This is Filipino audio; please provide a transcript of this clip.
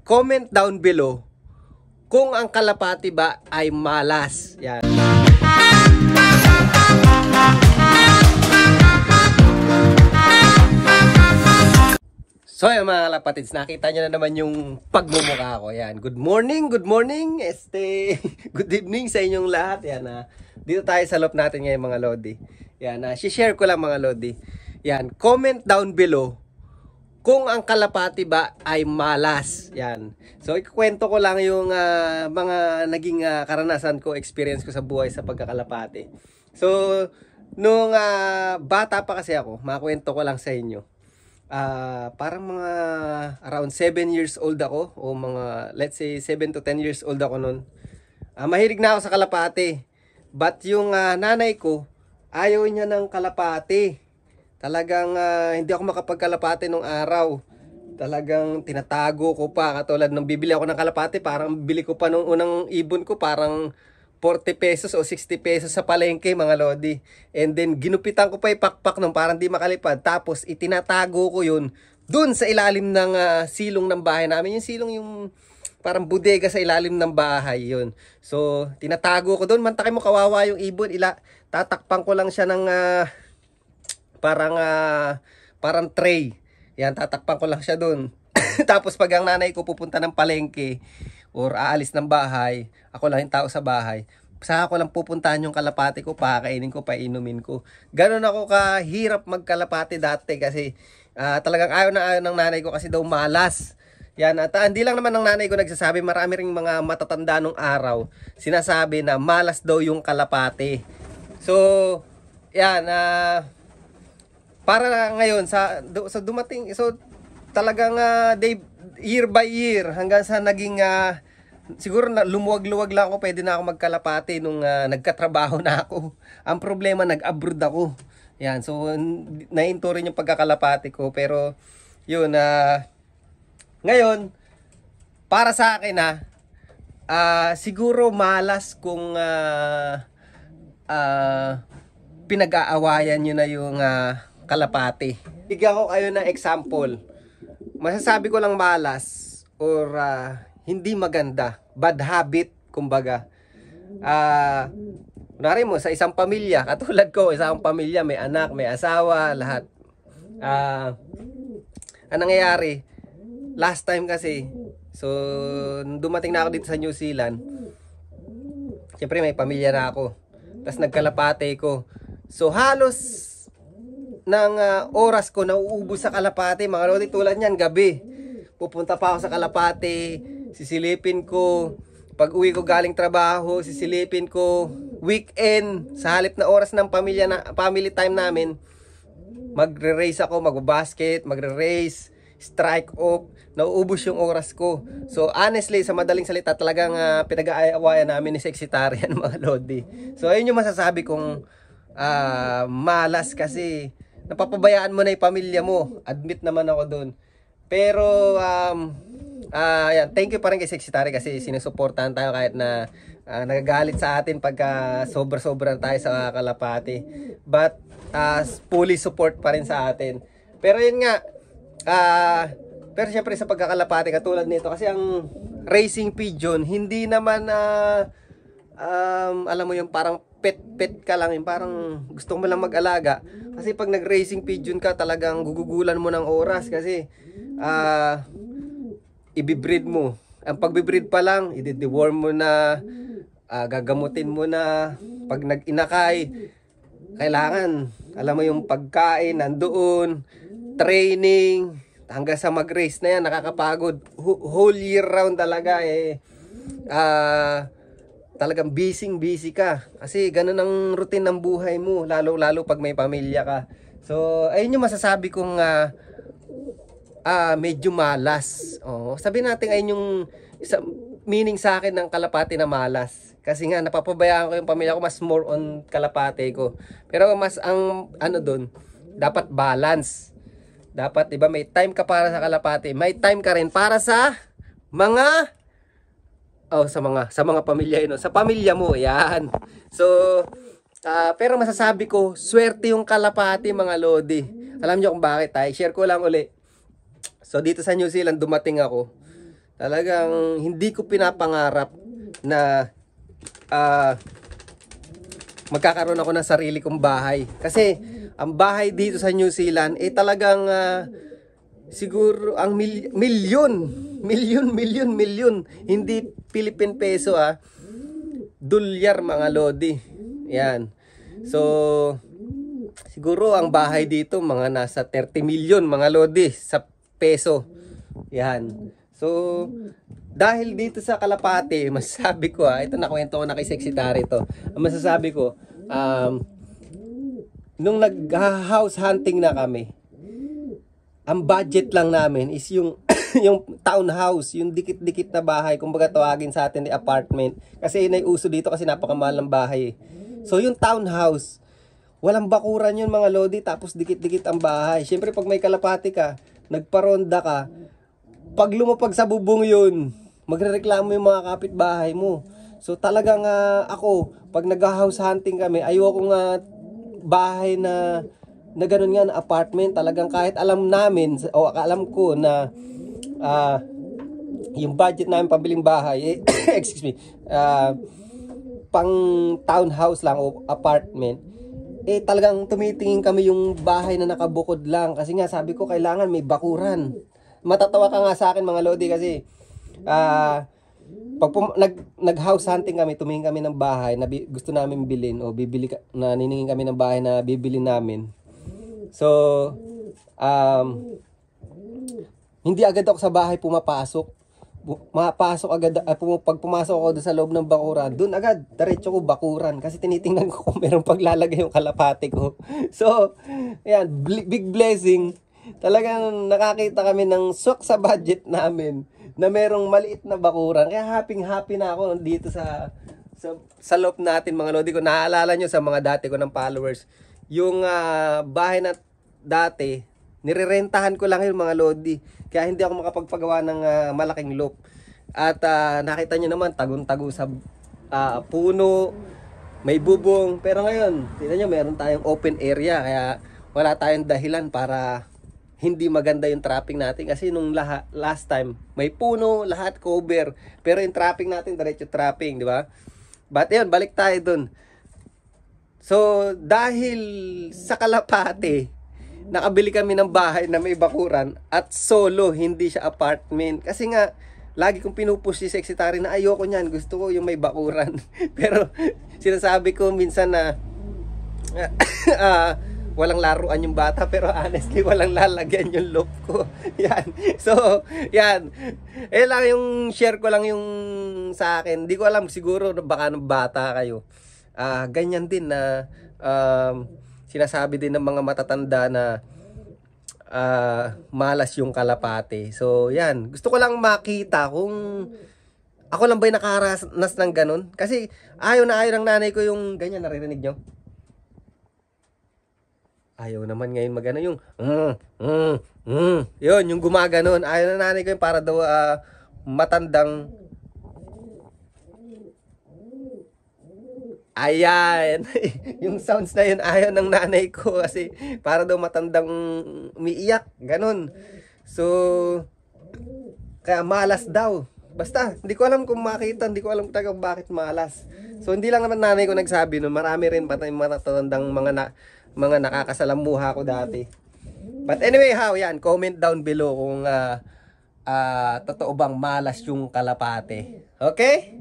Comment down below kung ang kalapati ba ay malas. Yan. So yung mga kalapatids, nakita nyo na naman yung pagmumukha ko. Yan. Good morning, good morning. Good evening sa inyong lahat. Yan. Dito tayo sa loob natin ngayon mga lodi. Yan. Share ko lang mga lodi. Yan. Comment down below kung ang kalapati ba ay malas. Yan. So, ikukwento ko lang yung mga naging karanasan ko, experience ko sa buhay sa pagkakalapati. So, nung bata pa kasi ako, makwento ko lang sa inyo. Parang mga around 7 years old ako, o mga, let's say, 7 to 10 years old ako nun. Mahilig na ako sa kalapati. But yung nanay ko, ayaw niya ng kalapati. Talagang hindi ako makapagkalapati nung araw. Talagang tinatago ko pa. Katulad nung bibili ako ng kalapati, parang bili ko pa nung unang ibon ko, parang 40 pesos o 60 pesos sa palengke mga lodi. And then ginupitan ko pa ipakpak nung parang di makalipad. Tapos itinatago ko yun dun sa ilalim ng silong ng bahay namin. Yung silong yung parang bodega sa ilalim ng bahay yun. So tinatago ko dun. Mantakay mo kawawa yung ibon. Tatakpan ko lang siya ng parang tray. Yan, tatakpan ko lang siya dun. Tapos pag ang nanay ko pupunta ng palengke or aalis ng bahay, ako lang yung tao sa bahay, saka ko lang pupuntahan yung kalapati ko, pakainin ko, painumin ko. Ganon ako kahirap magkalapati dati kasi talagang ayaw na ayaw ng nanay ko kasi daw malas. Yan, at hindi lang naman ng nanay ko nagsasabi, marami ring mga matatanda nung araw sinasabi na malas daw yung kalapati. So, yan, para ngayon sa dumating, so talagang year by year hanggang sa naging siguro na lumuwag-luwag lang ako, pwede na ako magkalapati nung nagkatrabaho na ako. Ang problema, nag-abroad ako. Yan, so nahinto rin yung pagkakalapati ko, pero yun, ngayon para sa akin siguro malas kung pinag-aawayan nyo na yung kalapati. Bigyan ko kayo ng example. Masasabi ko lang malas or hindi maganda, bad habit kumbaga. Kunwari mo sa isang pamilya, katulad ko, isang pamilya, may anak, may asawa, lahat. Ang nangyayari, last time kasi, so dumating na ako dito sa New Zealand, siyempre may pamilya na ako, tapos nagkalapate ko. So halos ng oras ko nauubos sa kalapati mga lodi. Tulad niyan, gabi pupunta pa ako sa kalapati, sisilipin ko. Pag uwi ko galing trabaho, sisilipin ko. Weekend, sa halip na oras ng family time namin, magre-race ako, magbo-basket, magre-race, strike off, nauubos yung oras ko. So honestly, sa madaling salita, talagang pinag-aawayan namin ni Sexitarian mga lodi. So ayun yung masasabi kong malas kasi napapabayaan mo na yung pamilya mo. Admit naman ako dun. Pero yan, thank you pa rin kay Sexitarian kasi sinusuportahan tayo kahit na nagagalit sa atin pagka sobra-sobra tayo sa kalapati. But fully support pa rin sa atin. Pero yun nga, pero syempre sa pagkakalapati katulad nito, kasi ang racing pigeon hindi naman alam mo yung parang pet ka lang, yung parang gusto mo lang mag-alaga. Kasi pag nag-racing pigeon ka, talagang gugugulan mo ng oras kasi ibibreed mo. Ang pagbibreed pa lang, i-deworm mo na, gagamutin mo na. Pag nag-inakay, kailangan, alam mo yung pagkain, nandoon, training, hanggang sa mag-race na yan, nakakapagod. Whole year round talaga talagang busy ka. Kasi ganun ang routine ng buhay mo, lalo pag may pamilya ka. So, ayun yung masasabi kong medyo malas. Sabi natin ayun yung meaning sa akin ng kalapati na malas. Kasi nga napapabayaan ko yung pamilya ko, mas more on kalapati ko. Pero mas ang doon, dapat balance. Dapat 'di ba, may time ka para sa kalapati, may time ka rin para sa mga sa mga pamilya sa pamilya mo, yan. So, pero masasabi ko, swerte yung kalapati mga lodi. Alam niyo kung bakit? Share ko lang uli. So, dito sa New Zealand, dumating ako. Talagang hindi ko pinapangarap na magkakaroon ako ng sarili kong bahay. Kasi ang bahay dito sa New Zealand talagang siguro ang milyon. Hindi Philippine peso dolyar mga lodi. Yan. So siguro ang bahay dito mga nasa 30 million mga lodi sa peso. Yan. So dahil dito sa Kalapate, masasabi ko ito nakwento ko na kay Secretary to. Ang masasabi ko, nung nag-house hunting na kami, ang budget lang namin is yung yung townhouse, yung dikit-dikit na bahay, kumbaga tawagin sa atin ni apartment. Kasi yun ay uso dito kasi napakamahal ng bahay. So yung townhouse, walang bakuran yun mga lodi, tapos dikit-dikit ang bahay. Siyempre pag may Kalapate ka, nagparonda ka, pag lumapag sa bubong yun, magrereklamo yung mga kapitbahay mo. So talagang ako, pag nag-house hunting kami, ayoko nga bahay na ganun nga na apartment. Talagang kahit alam namin, o alam ko na yung budget namin pabiling bahay, excuse me, pang townhouse lang o apartment, talagang tumitingin kami yung bahay na nakabukod lang. Kasi nga sabi ko, kailangan may bakuran. Matatawa ka nga sa akin mga lodi kasi pag nag-house hunting kami, tumingin kami ng bahay na gusto namin bilhin o naniningin kami ng bahay na bibili namin. So hindi agad ako sa bahay pumapasok. Pag pumasok ako doon sa loob ng bakuran, doon agad diretso ko bakuran kasi tinitingnan ko kung merong paglalagay yung Kalapate ko. So ayan, big blessing. Talagang nakakita kami ng swak sa budget namin na merong maliit na bakuran. Kaya happy na ako dito sa loob natin mga lodi ko. Naaalala nyo sa mga dati ko ng followers, yung bahay na dati, nirerentahan ko lang yung mga lodi. Kaya hindi ako makapagpagawa ng malaking loop. At nakita nyo naman, tagong-tago sa puno, may bubong. Pero ngayon, tingnan nyo, meron tayong open area. Kaya wala tayong dahilan para hindi maganda yung trapping natin. Kasi nung last time, may puno, lahat cover. Pero yung trapping natin, diretso trapping, di ba? But yun, balik tayo dun. So, dahil sa Kalapate, nakabili kami ng bahay na may bakuran at solo, hindi siya apartment. Kasi nga, lagi kong pinupush si Secretary na ayoko niyan, gusto ko yung may bakuran. Pero sinasabi ko minsan na walang laruan yung bata, pero honestly walang lalagyan yung loop ko. Yan. So, yan. Lang yung share ko lang yung sa akin. Hindi ko alam, siguro baka ng bata kayo. Ganyan din na sinasabi din ng mga matatanda na malas yung Kalapate. So, yan. Gusto ko lang makita kung ako lang ba'y nakaranas ng ganun. Kasi ayaw na ayaw ng nanay ko yung ganyan, naririnig nyo? Ayaw naman ngayon magano yung yun, yung gumaganon. Ayaw na nanay ko yung para daw matandang. Ayan. Yung sounds na yun ayaw ng nanay ko kasi para daw matandang umiiyak, ganon. So kaya malas daw. Basta, hindi ko alam kung makita, hindi ko alam talaga bakit malas. So hindi lang naman nanay ko nagsabi, no, marami rin patay matatandang mga nakakasalamuha ko dati. But anyway, yan, comment down below kung totoo bang malas yung Kalapate. Okay?